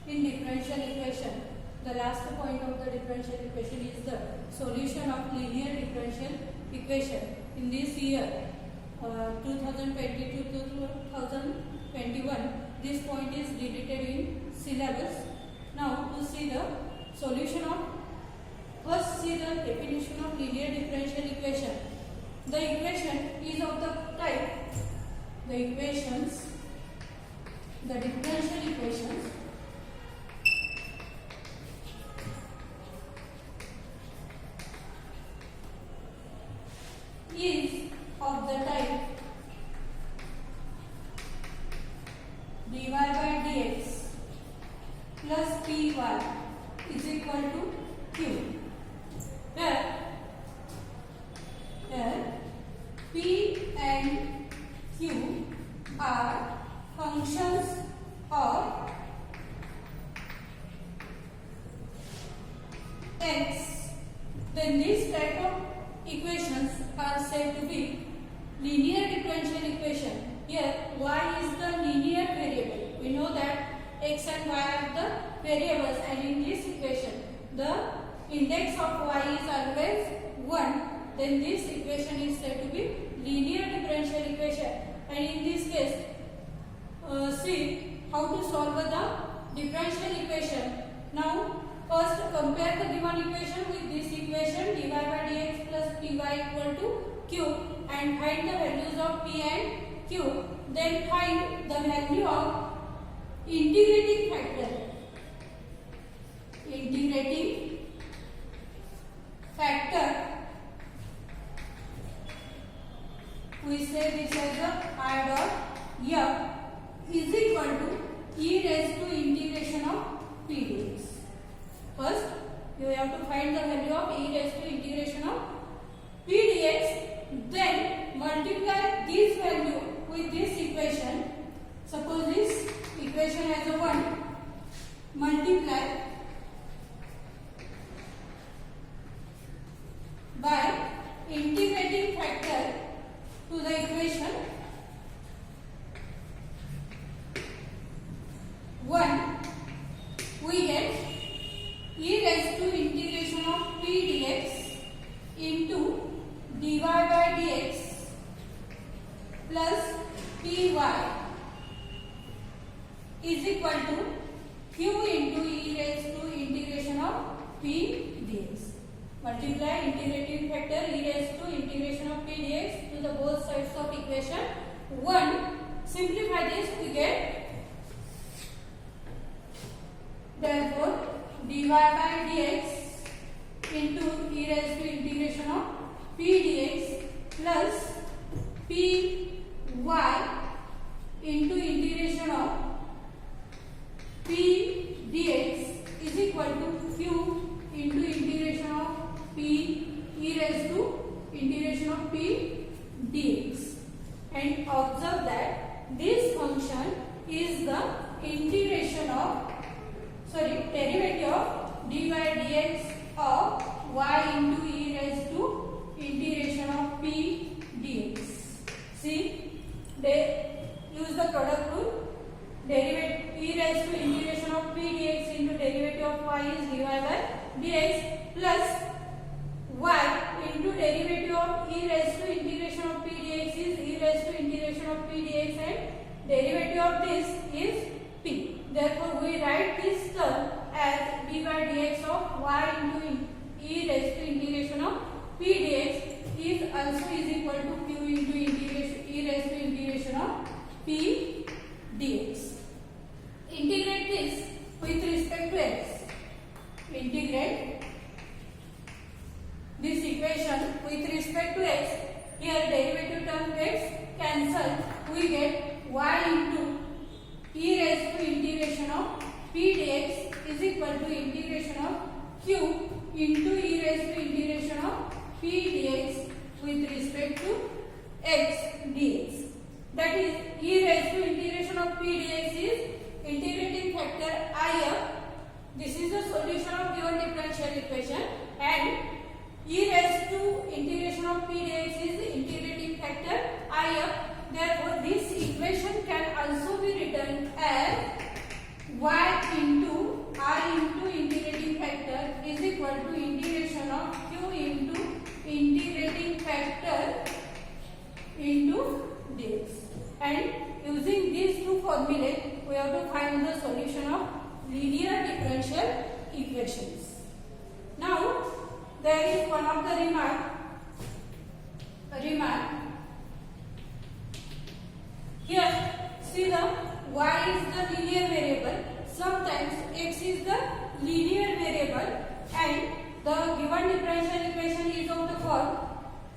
in differential equation. The last point of the differential equation is the solution of linear differential equation. In this year, 2020 to 2021, this point is deleted in syllabus. Now, to see the solution of, first see the definition of linear differential equation. The equation is of the type, the differential equations is of the type dy by dx plus py is equal to q. Here p and q are functions of x, then this type of equations are said to be linear differential equation. Here y is the linear variable. We know that x and y are the variables, and in this equation the index of y is always 1. Then this equation is said to be linear differential equation. And in this case, see how to solve the differential equation. Now, first compare the given equation with this equation dy by dx plus py equal to q, and find the values of p and q. Then find the value of integrating factor. We say this as a I dot f is equal to e raised to integration of p dx. First, you have to find the value of e raised to integration of p dx. Then multiply this value with this equation. Suppose this equation has a 1. Multiply by integrating factor to the equation 1, we get e raised to integration of p dx into dy by dx plus py is equal to q into e raised to integration of p dx. Multiply integrating factor e raised to integration of p dx to the both sides of equation 1. Simplify this, we get, therefore dy by dx into e raised to integration of p dx plus py into integration of p dx is equal to q into integration of p e raised to integration of p dx. And observe that this function is the derivative of dy dx of y into e raised to integration of p dx. See, they use the product rule. Derivative e raised to integration of p dx into derivative of y is dy by dx plus y into derivative of e raised to integration of p dx is e raised to integration of p dx, and derivative of this is p. Therefore, we write this term as d by dx of y into e raised to integration of p dx is also is equal to q into integration e raised to integration of p dx. Integrate this with respect to x. Integrate this equation with respect to x. Here derivative term gets cancelled. We get y into e raised to integration of p dx is equal to integration of q into e raised to integration of p dx with respect to x dx. That is, e raised to integration of p dx is integrating factor if. This is the solution of given differential equation, and e raised to integration of p dx is the integrating factor if. Therefore, this equation can also be written as y into find the solution of linear differential equations. Now, there is one of the remark. Here, see the y is the linear variable. Sometimes x is the linear variable, and the given differential equation is of the form.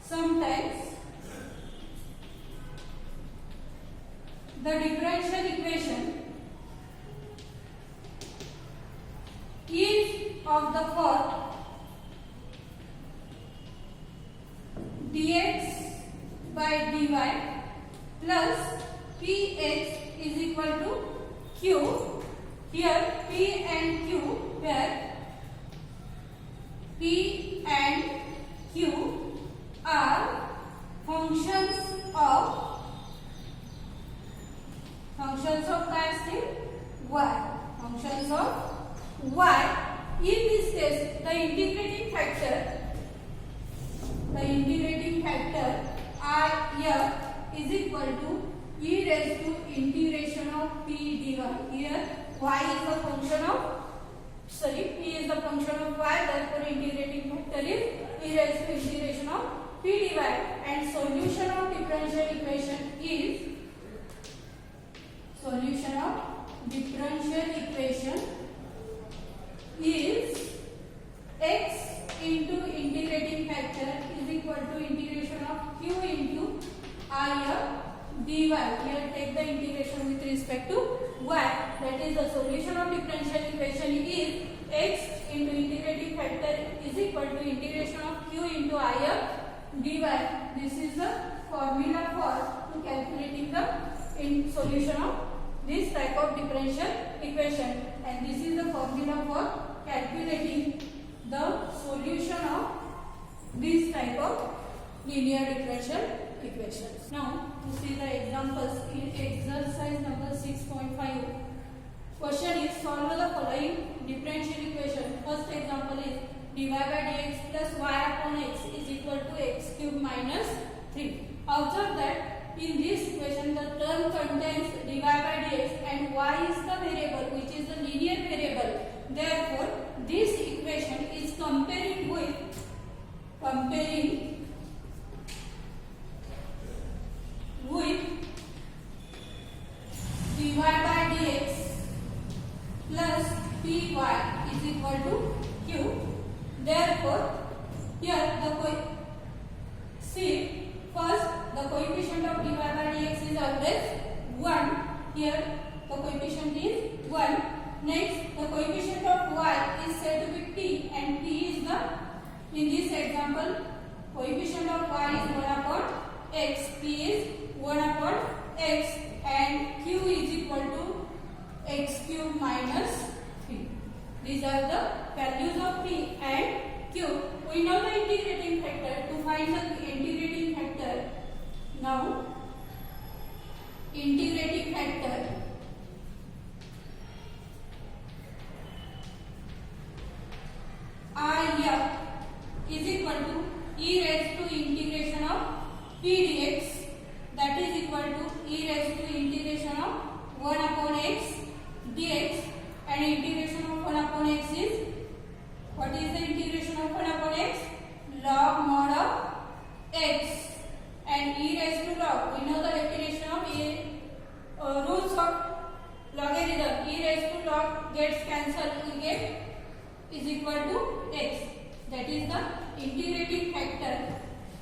Sometimes the differential equation is of the form dx by dy plus px is equal to q. Here p and q, where p and q are functions of casting y. Functions of y. In this case, the integrating factor I is equal to e raised to integration of p dy. Here y is the function of p is the function of y, therefore integrating factor is e raised to integration of p dy, and solution of differential equation is x into integrating factor is equal to integration of q into I dy. Here take the integration with respect to y. That is, the solution of differential equation is x into integrating factor is equal to integration of q into I dy. This is the formula for calculating the solution of this type of differential equation, and this is the formula for calculating the solution of this type of linear differential equations. Now, to see the examples in exercise number 6.5. Question is, solve the following differential equation. First example is dy by dx plus y upon x is equal to x cube minus 3. Observe that in this equation the term contains dy by dx and y is the variable which is the linear variable. Therefore, this equation is comparing dy by dx plus py is equal to q. Therefore, here first the coefficient of dy by dx is always 1. Here the coefficient is 1. Next, the coefficient of y is said to be t, and t is in this example, coefficient of y is 1 upon x, p is 1 upon x, and q is equal to x cube minus 3. These are the values of t and q. We know the integrating factor. To find the integrating factor, now integrating factor I is equal to e raised to integration of p dx, that is equal to e raised to integration of 1 upon x dx, and integration of 1 upon x is, what is the integration of 1 upon x? Log mod of x, and e raised to log. We know the definition of rules of logarithm. E raised to log gets cancelled. We get is equal to x. That is, the integrating factor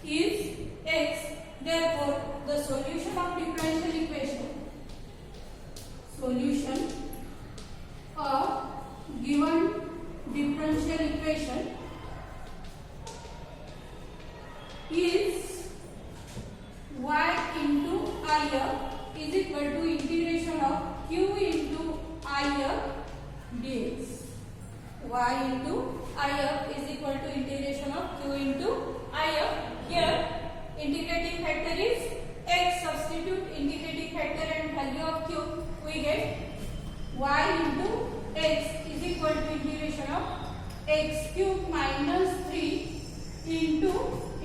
is x. Therefore, the solution of differential equation, solution of given differential equation is y into I is equal to integration of q into I dx. Y into I is equal to integration of q into I. Here integrating factor is x. Substitute integrating factor and value of q. We get y into x is equal to integration of x cube minus 3 into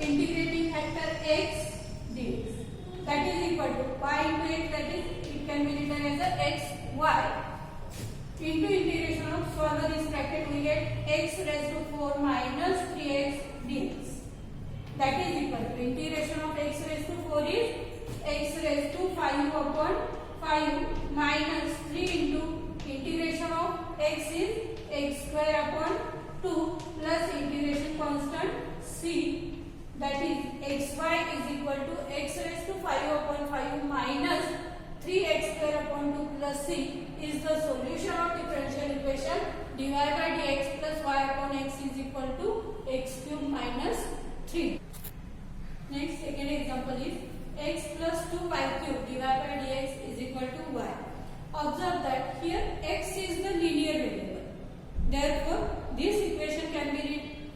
integrating factor x dx. That is equal to y into x, that is, it can be written as a x y into integration of solve this bracket we get x raised to 4 minus 3x dx. That is equal to integration of x raised to 4 is x raised to 5 upon 5 minus 3 into integration of x is x square upon 2 plus integration constant c, that is xy is equal to x raised to 5 upon 5 minus 3x square upon 2 plus c is the solution of differential equation dy by dx plus y upon x is equal to x cube minus 3. Next, second example is x plus 2y cube dy by dx is equal to y. Observe that here x is the linear variable. Therefore, this equation can be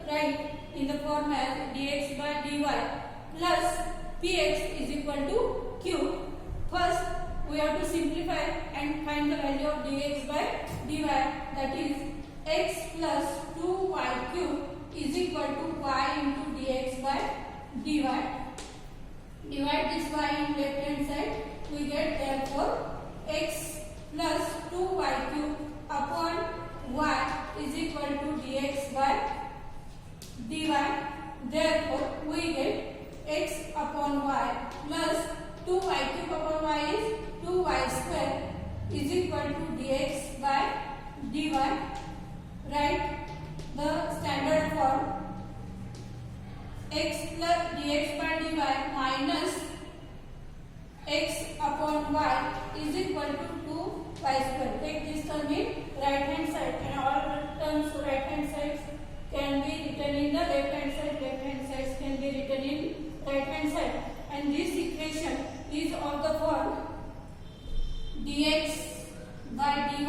written in the form as dx by dy plus px is equal to q. First, we have to simplify and find the value of dx by dy, that is x plus 2y cube is equal to y into dx by dy. Divide this y in left hand side, we get therefore x plus 2y cube upon y is equal to dx by dy. Therefore, we get x upon y plus 2y cube upon y is 2y square is equal to dx by dy. Write the standard form x plus dx by dy minus x upon y is equal to 2y square. Take this term in right hand side and all terms right hand sides can be written in the left hand sides can be written in right hand side, and this equation is of the form dx by dy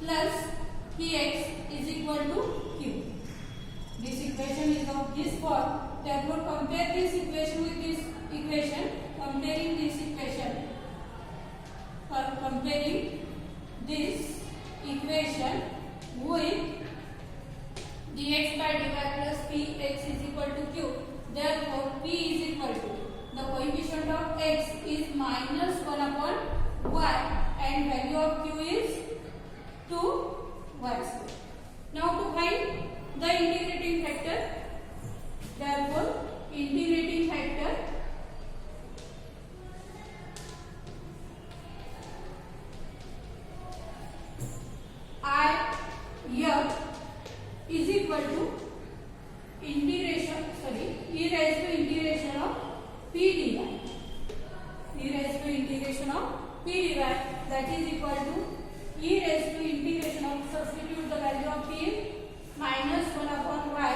plus px is equal to q. This equation is of this form. Therefore, compare this equation with this equation. Comparing this equation with dx by dy plus px is equal to q. Therefore, p is equal to the coefficient of x is minus 1 upon y and value of q is 2y square. Now to find the integrating factor, therefore integrating factor I f is equal to e raised to integration of p dy. E raised to integration of p dy, that is equal to e raised to integration of, substitute the value of p minus 1 upon y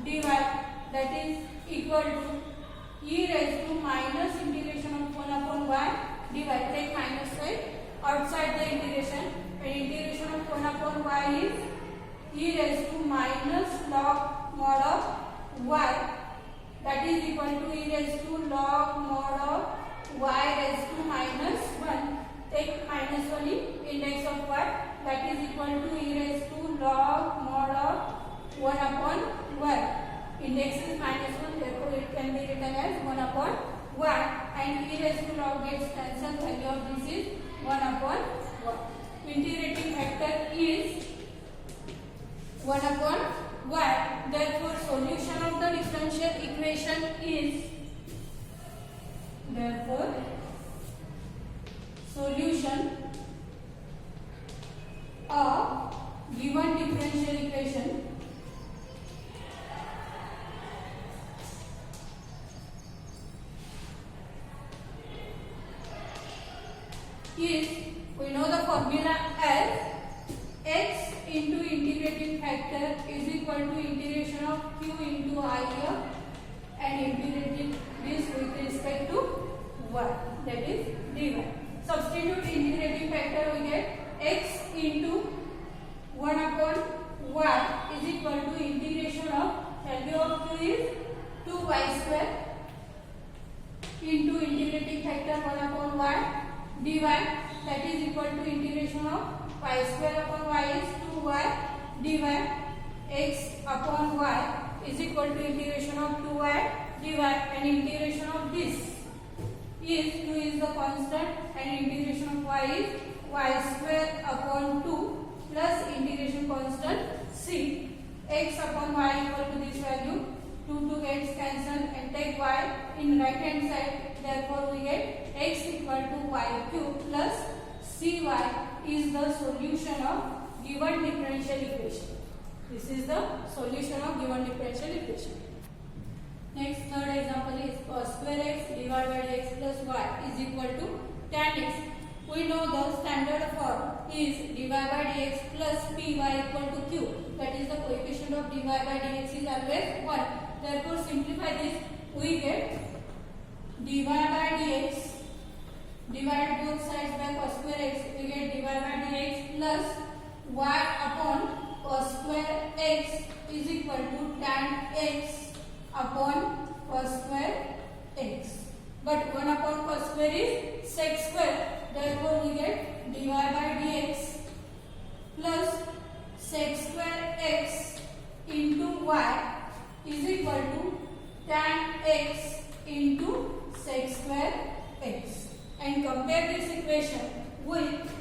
dy, that is equal to e raised to minus integration of 1 upon y dy. Take minus side outside the integration, and integration of 1 upon y is e raised to minus log mod of y, that is equal to e raised to log mod of y raised to minus 1. Take minus 1 in index of y, that is equal to e raised to log mod of 1 upon y. Index is minus 1, therefore it can be written as 1 upon y, and e raised to log gets cancelled, value of this is 1 upon y. Integrating factor is 1 upon y. Therefore, solution of the differential equation is, therefore solution of given differential equation is, we know the formula as x into integrating factor is equal to integration of q into I f and integrating this with respect to y, that is dy. Substitute integrating factor, we get x into 1 upon y is equal to integration of value of q is 2y square into integrating factor 1 upon y dy, that is equal to integration of y square upon y is 2y dy. X upon y is equal to integration of 2y dy, and integration of this is 2 is the constant, and integration of y is y square upon 2 x upon y equal to this value. 2 gets cancelled and take y in right hand side. Therefore, we get x equal to y cube plus cy is the solution of given differential equation. This is the solution of given differential equation. Next, third example is cos square x divided by x plus y is equal to tan x. We know the standard form is dy by dx plus py equal to q. That is the coefficient of dy by dx is always 1. Therefore, simplify this. We get dy by dx, divide both sides by cos square x. We get dy by dx plus y upon cos square x is equal to tan x upon cos square x. But 1 upon cos square is sec square. Therefore, we get dy by dx plus sec square x into y is equal to tan x into sec square x. And compare this equation with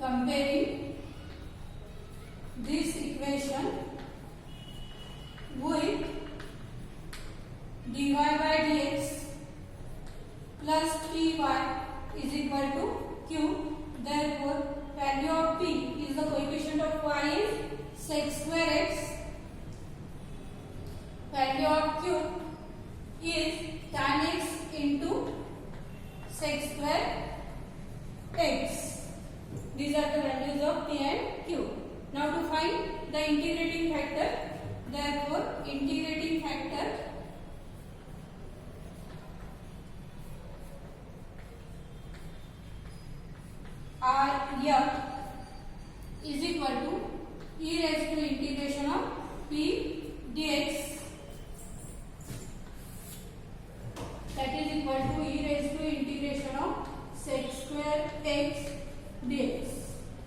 comparing this equation with dy by dx plus py is equal to q. Therefore, value of p is the coefficient of y is sec square x. Value of q is tan x into sec square x. These are the values of p and q. Now to find the integrating factor, therefore integrating factor R is equal to e raised to integration of p dx. That is equal to e raised to integration of sec square x dx.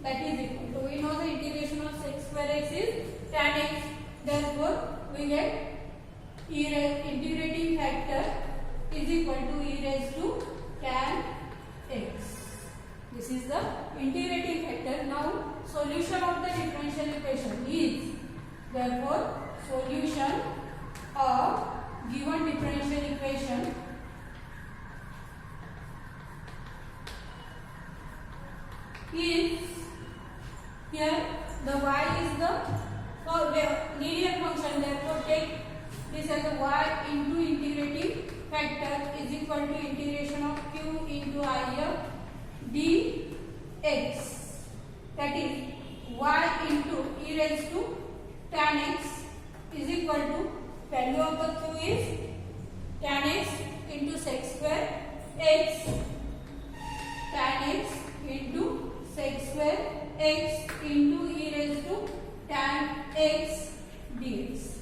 That is equal to, we know the integration of sec square x is tan x. Therefore, we get integrating factor is equal to e raised to tan x. This is the integrating factor. Now, solution of the differential equation is, therefore, solution of given differential equation is, here the y is the linear function. Therefore, take this as a y into integrating factor is equal to integration of q into I dx. That is y into e raised to tan x is equal to, value of the q is tan x into sec square x, tan x into sec square x into e raised to tan x dx.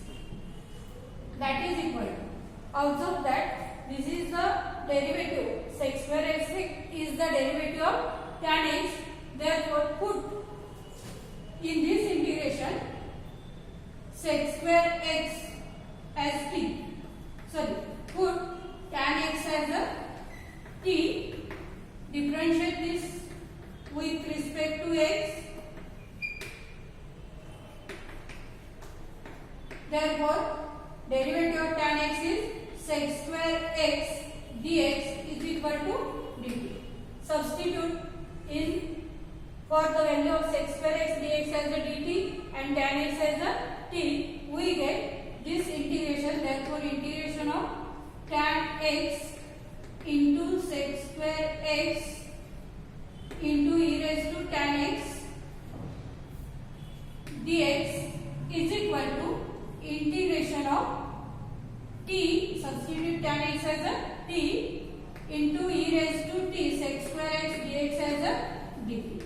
That is equal to, observe that this is the derivative, sec square x is the derivative of tan x. Therefore, put in this integration sec square x as t. Sorry, put tan x as a t. Differentiate this with respect to x. Therefore, derivative of tan x is sec square x dx is equal to dt. Substitute in for the value of sec square x dx as a dt and tan x as a t. We get this integration. Therefore, integration of tan x into sec square x into e raised to tan x dx is equal to integration of t, substitute tan x as a t into e raised to t sec square x dx as a dt.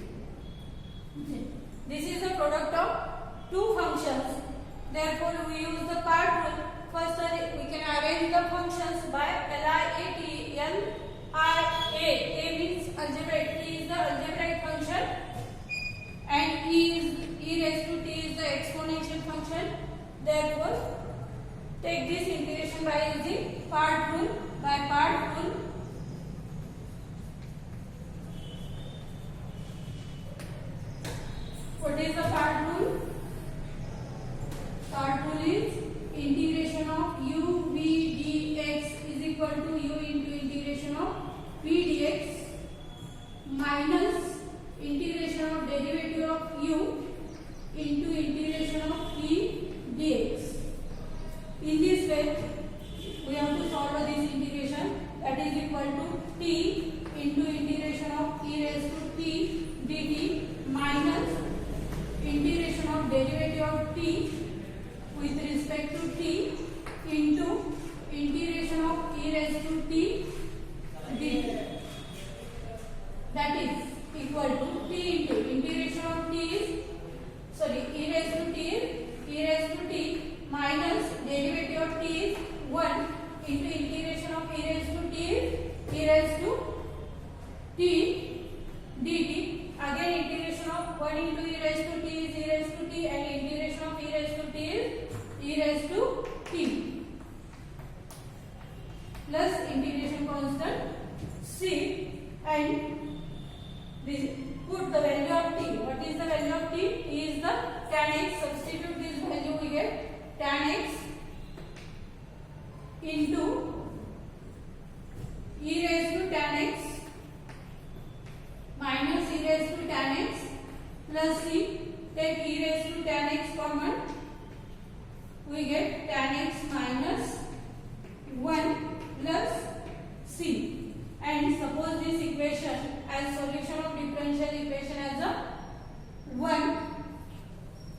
This is the product of two functions. Therefore, we use the part rule. First, we can arrange the functions by LI, AT, LI, A means algebraic, T is the algebraic function and e raised to t is the exponential function. Therefore, take this integration by using part rule. By part rule, what is the part rule? derivative of u into integration of p dx. In this way, we have to solve this integration, that is equal to t into integration of e raised to t dt minus integration of derivative of t with respect to t into integration of e raised to t dt. That is equal to t into integration of t is e raised to t minus derivative of t is 1 into integration of e raised to t is e raised to t dt. Again integration of 1 into e raised to t is e raised to t, and integration of e raised to t is e raised to t plus integration constant c, and this put the value of t. What is the value of t? T is the tan x. Substitute this value, we get tan x into e raised to tan x minus e raised to tan x plus c. Take e raised to tan x common, we get tan x minus 1 plus c. And suppose this equation as solution of differential equation as a 1,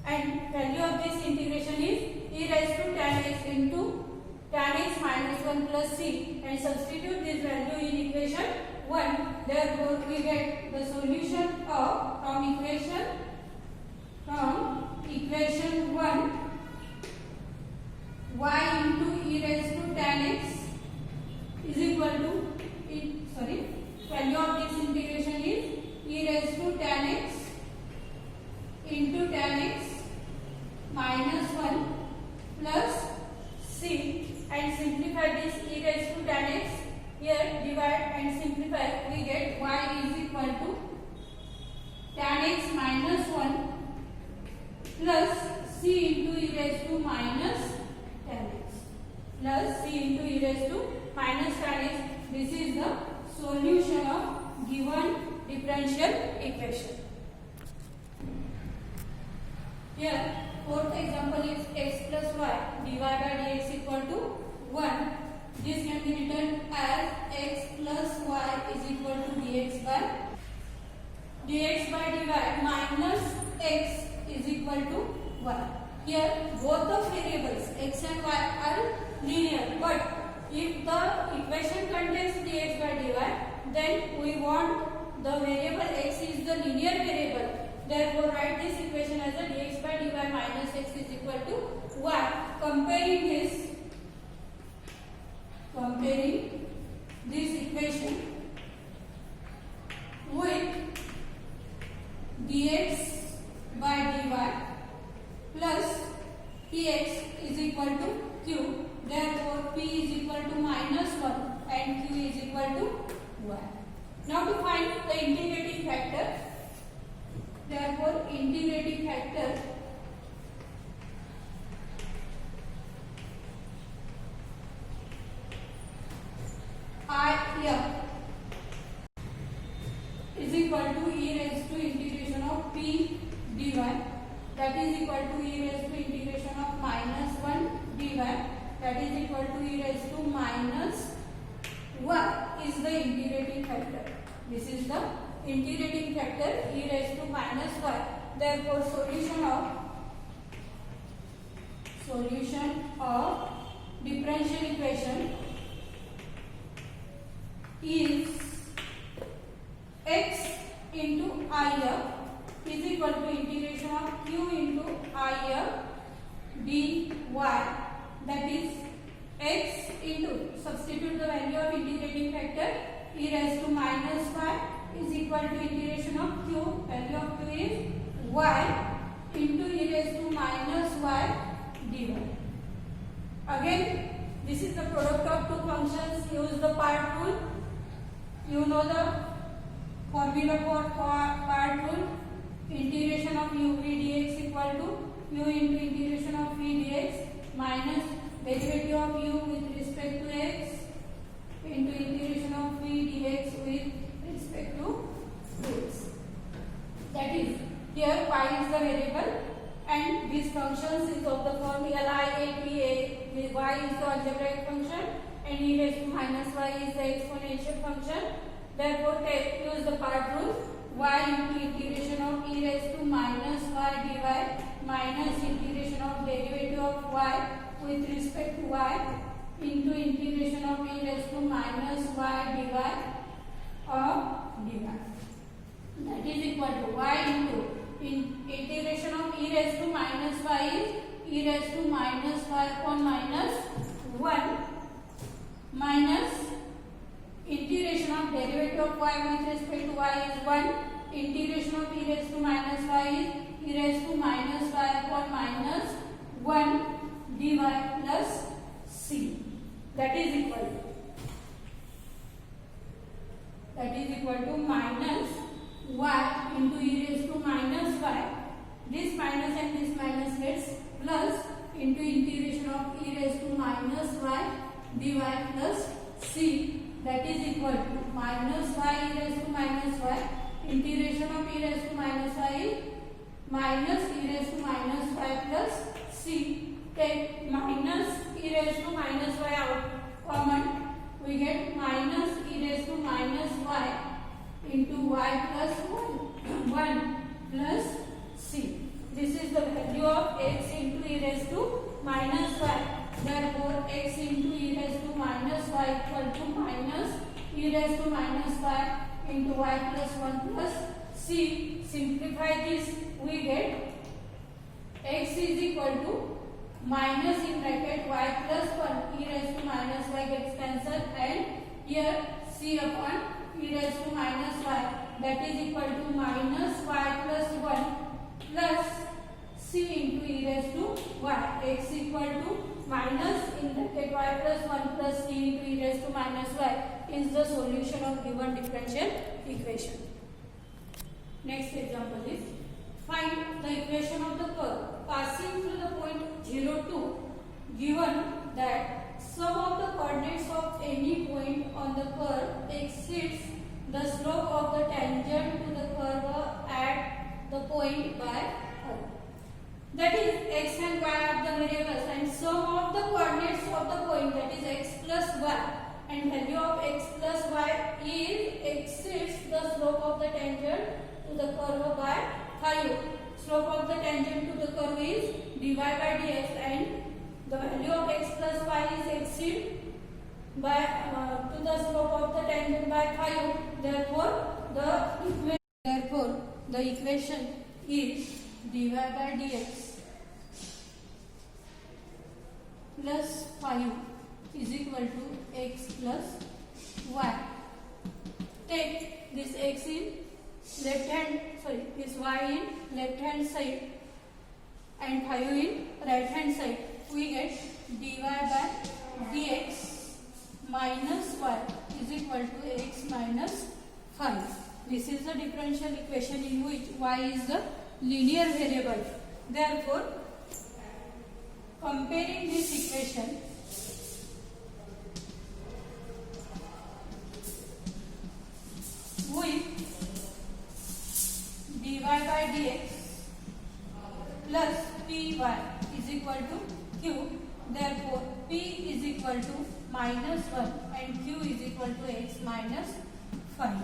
and value of this integration is e raised to tan x into tan x minus 1 plus c, and substitute this value in equation 1. Therefore, we get the solution of from equation 1 y into e raised to tan x is equal to value of this integration is e raised to tan x into tan x minus 1 plus c, and simplify this e raised to tan x. Here divide and simplify, we get y is equal to tan x minus 1 plus c into e raised to minus tan x plus c into e raised to minus tan x. This is the solution of given differential equation. Here fourth example is x plus y dy by dx equal to 1. This can be written as x plus y is equal to dx by dy minus x is equal to 1. Here both the variables x and y are linear, but if the equation contains dx by dy, then we want the variable x is the linear variable. Therefore, write this equation as a dx by dy minus x is equal to 1. Comparing this equation with dx by dy plus px is equal to q. Therefore, p is equal to minus 1 and q is equal to 1. Now to find the integrating factor, therefore integrating factor IF is equal to e raised to integration of p dy, that is equal to e raised to integration of minus 1 dy, that is equal to e raised to minus 1 is the integrating factor. This is the integrating factor e raised to minus 1. Therefore, solution of differential equation is x into if is equal to integration of q into if dy, that is x into, substitute the value of integrating factor e raised to minus y is equal to integration of q, value of q is y into e raised to minus y dy. Again, this is the product of two functions. Use the part rule. You know the formula for part rule. Integration of u v dx equal to u into integration of v dx minus derivative of u with respect to x into integration of v dx with respect to x. That is is here y is the variable and this function is of the form LIATA. Y is the algebraic function and e raised to minus y is the exponential function. Therefore, use the part rule. Y into integration of e raised to minus y dy minus integration of derivative of y with respect to y into integration of e raised to minus y dy of dy. That is equal to y into integration of e raised to minus y is e raised to minus y upon minus 1 minus integration of derivative of y with respect to y is 1. Integration of e raised to minus y is e raised to minus y upon minus 1 dy plus c. That is equal to minus y into e raised to minus y. This minus and this minus gets plus into integration of e raised to minus y dy plus c. That is equal to minus y e raised to minus y. Integration of e raised to minus y is minus e raised to minus y plus c. Take minus e raised to minus y out common. We get minus e raised to minus y into y plus 1 plus c. This is the value of x into e raised to minus y. Therefore, x into e raised to minus y equal to minus e raised to minus y into y plus 1 plus c. Simplify this, we get x is equal to minus in bracket y plus 1 e raised to minus y gets cancelled and here c upon e raised to minus y, that is equal to minus y plus 1 plus c into e raised to y. X equal to minus in bracket y plus 1 plus c into e raised to minus y is the solution of given differential equation. Next example is find the equation of the curve passing through the point 0, 2, given that sum of the coordinates of any point on the curve exceeds the slope of the tangent to the curve at the point by r. That is x and y are the variables and sum of the coordinates of the point, that is x plus y, and value of x plus y is exceeds the slope of the tangent to the curve by 5. Slope of the tangent to the curve is dy by dx and the value of x plus y is exceed by to the slope of the tangent by 5. Therefore, the equation is dy by dx plus 5 is equal to x plus y. Take this x in this y in left hand side and 5 in right hand side. We get dy by dx minus y is equal to x minus 5. This is the differential equation in which y is the linear variable. Therefore, comparing this equation with dy by dx plus py is equal to q. Therefore, p is equal to minus 1 and q is equal to x minus 5.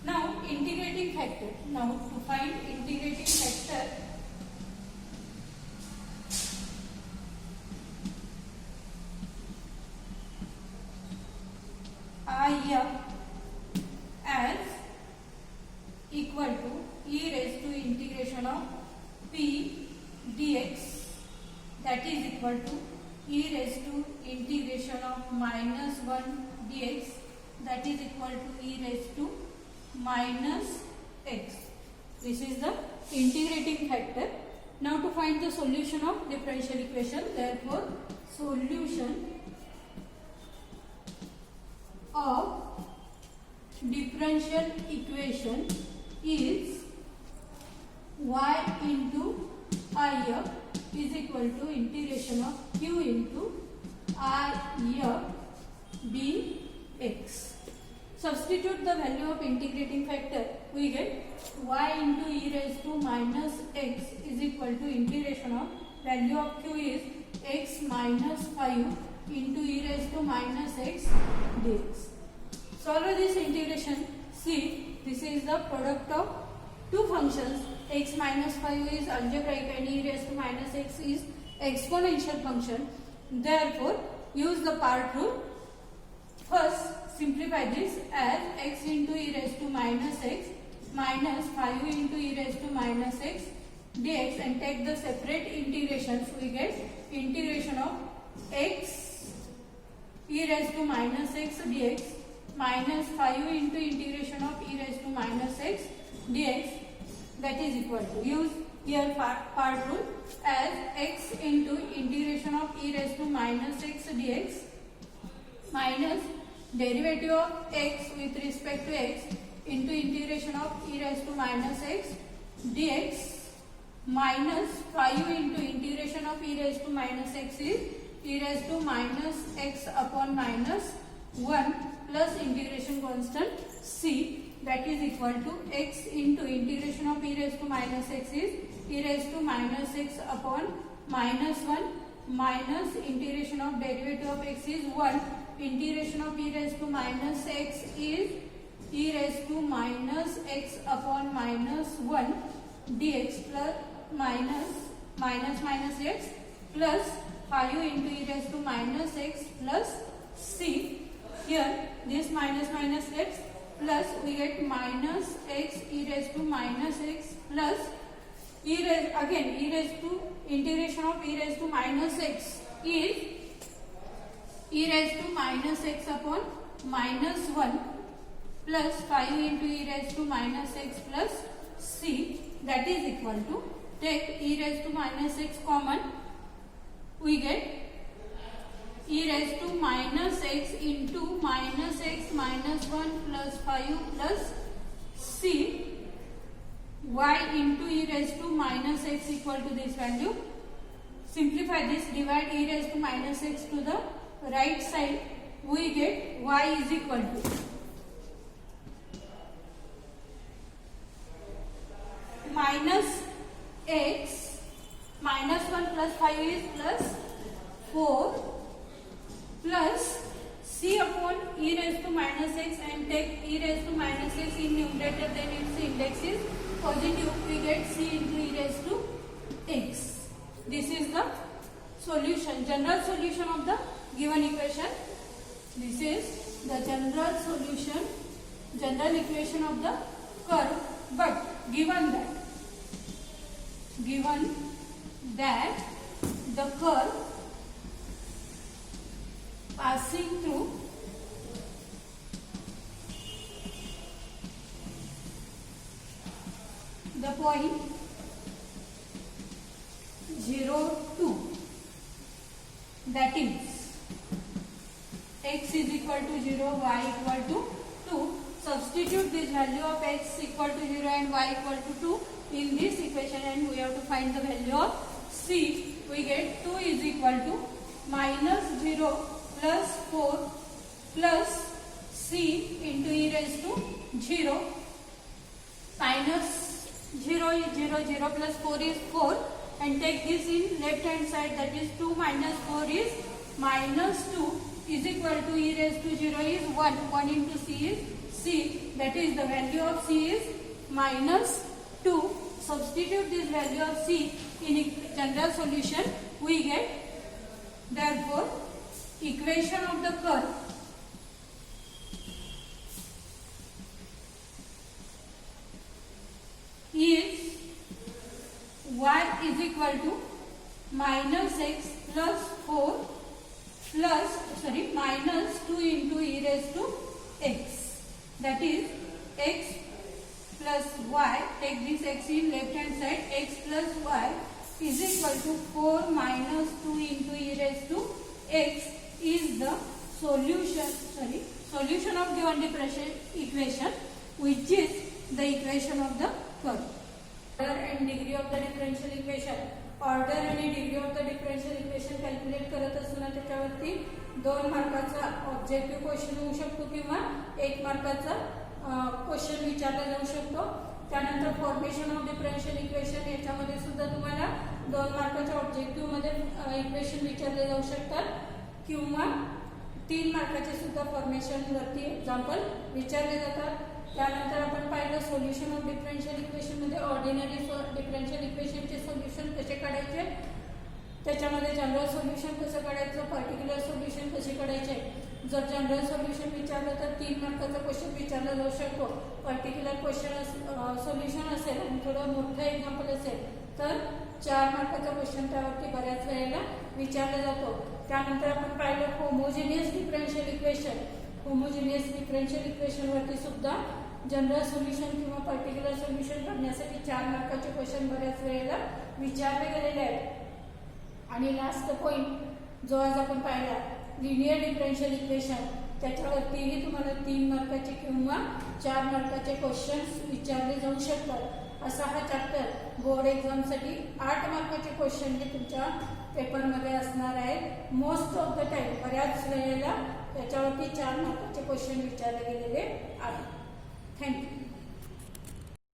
Now, integrating factor. Now, to find integrating factor, I as equal to e raised to integration of p dx, that is equal to e raised to integration of minus 1 dx, that is equal to e raised to minus x. This is the integrating factor. Now to find the solution of differential equation, therefore solution of differential equation is y into I is equal to integration of q into I dx. substitute the value of integrating factor, we get y into e raised to minus x is equal to integration of value of q is x minus 5 into e raised to minus x dx. Solve this integration. See, this is the product of two functions. X minus 5 is algebraic and e raised to minus x is exponential function. Therefore, use the part rule. First, simplify this as x into e raised to minus x minus 5 into e raised to minus x dx and take the separate integrations. We get integration of x e raised to minus x dx minus 5 into integration of e raised to minus x dx, that is equal to, use here part rule as x into integration of e raised to minus x dx minus derivative of x with respect to x into integration of e raised to minus x dx minus 5 into integration of e raised to minus x is e raised to minus x upon minus 1 plus integration constant c, that is equal to x into integration of e raised to minus x is e raised to minus x upon minus 1 minus integration of derivative of x is 1, integration of e raised to minus x is e raised to minus x upon minus 1 dx plus minus x plus 5 into e raised to minus x plus c. Here this minus x plus we get minus x e raised to minus x plus e raised to integration of e raised to minus x is e raised to minus x upon minus 1 plus 5 into e raised to minus x plus c, that is equal to, take e raised to minus x common, we get e raised to minus x into minus x minus 1 plus 5 plus c y into e raised to minus x equal to this value. Simplify this, divide e raised to minus x to the right side, we get y is equal to minus x minus 1 plus 5 is plus 4 plus c upon e raised to minus x and take e raised to minus x in numerator, then its index is positive, we get c into e raised to x. This is the solution, general solution of the given equation. This is the general solution, general equation of the curve. But given that the curve passing through the point 0, 2, that is x is equal to 0, y equal to 2. Substitute this value of x equal to 0 and y equal to 2 in this equation and we have to find the value of c. We get 2 is equal to minus 0 plus 4 plus c into e raised to 0 minus 0 is 0, 0 plus 4 is 4 and take this in left hand side, that is 2 minus 4 is minus 2 is equal to e raised to 0 is 1, 1 into c is c, that is the value of c is minus 2. Substitute this value of c in general solution, we get, therefore equation of the curve is y is equal to minus x plus 4 plus minus 2 into e raised to x, that is x plus y, take this x in left hand side, x plus y is equal to 4 minus 2 into e raised to x is the solution of given differential equation, which is the equation of the curve. Order and degree of the differential equation, order आणि degree of the differential equation calculate करत असताना त्याच्यावरती 2 मार्काचा objective question होऊ शकतो किंवा 1 मार्काचा question विचारला जाऊ शकतो. त्यानंतर फॉर्मेशन ऑफ डिफरन्शियल इक्वेशन, याच्यामध्ये सुद्धा तुम्हाला 2 मार्काच्या ऑब्जेक्टिव्ह मध्ये इक्वेशन विचारले जाऊ शकतात किंवा 3 मार्काचे सुद्धा फॉर्मेशन वरती एक्झाम्पल विचारले जातात. त्यानंतर आपण पाहिलं सोल्युशन ऑफ डिफरन्शियल इक्वेशन मध्ये ऑर्डिनरी डिफरन्शियल इक्वेशनचे सोल्युशन कसे काढायचे, त्याच्यामध्ये जनरल सोल्युशन कसं काढायचं, पर्टिक्युलर सोल्युशन कसे काढायचे. जर जनरल सोल्युशन विचारलं तर 3 मार्काचा क्वेश्चन विचारला जाऊ शकतो. पर्टिक्युलर क्वेश्चन सोल्युशन असेल आणि थोडं मोठं एक्झाम्पल असेल तर 4 मार्काचा क्वेश्चन त्यावरती बऱ्याच वेळेला विचारला जातो. त्यानंतर आपण पाहिलं homogeneous differential equation. Homogeneous differential equation वरती सुद्धा जनरल सोल्युशन किंवा पर्टिक्युलर सोल्युशन करण्यासाठी 4 मार्काचे क्वेश्चन बऱ्याच वेळेला विचारले गेलेले आहेत. आणि लास्ट पॉइंट जो आज आपण पाहिला लिनियर डिफरन्शियल इक्वेशन, त्याच्यावरतीही तुम्हाला 3 मार्काचे किंवा 4 मार्काचे क्वेश्चन्स विचारले जाऊ शकतात. असा हा चॅप्टर बोर्ड एक्झामसाठी 8 मार्काचे क्वेश्चन हे तुमच्या पेपरमध्ये असणार आहेत. मोस्ट ऑफ द टाइम बऱ्याच वेळेला त्याच्यावरती 4 मार्काचे क्वेश्चन विचारले गेलेले आहेत. थँक्यू.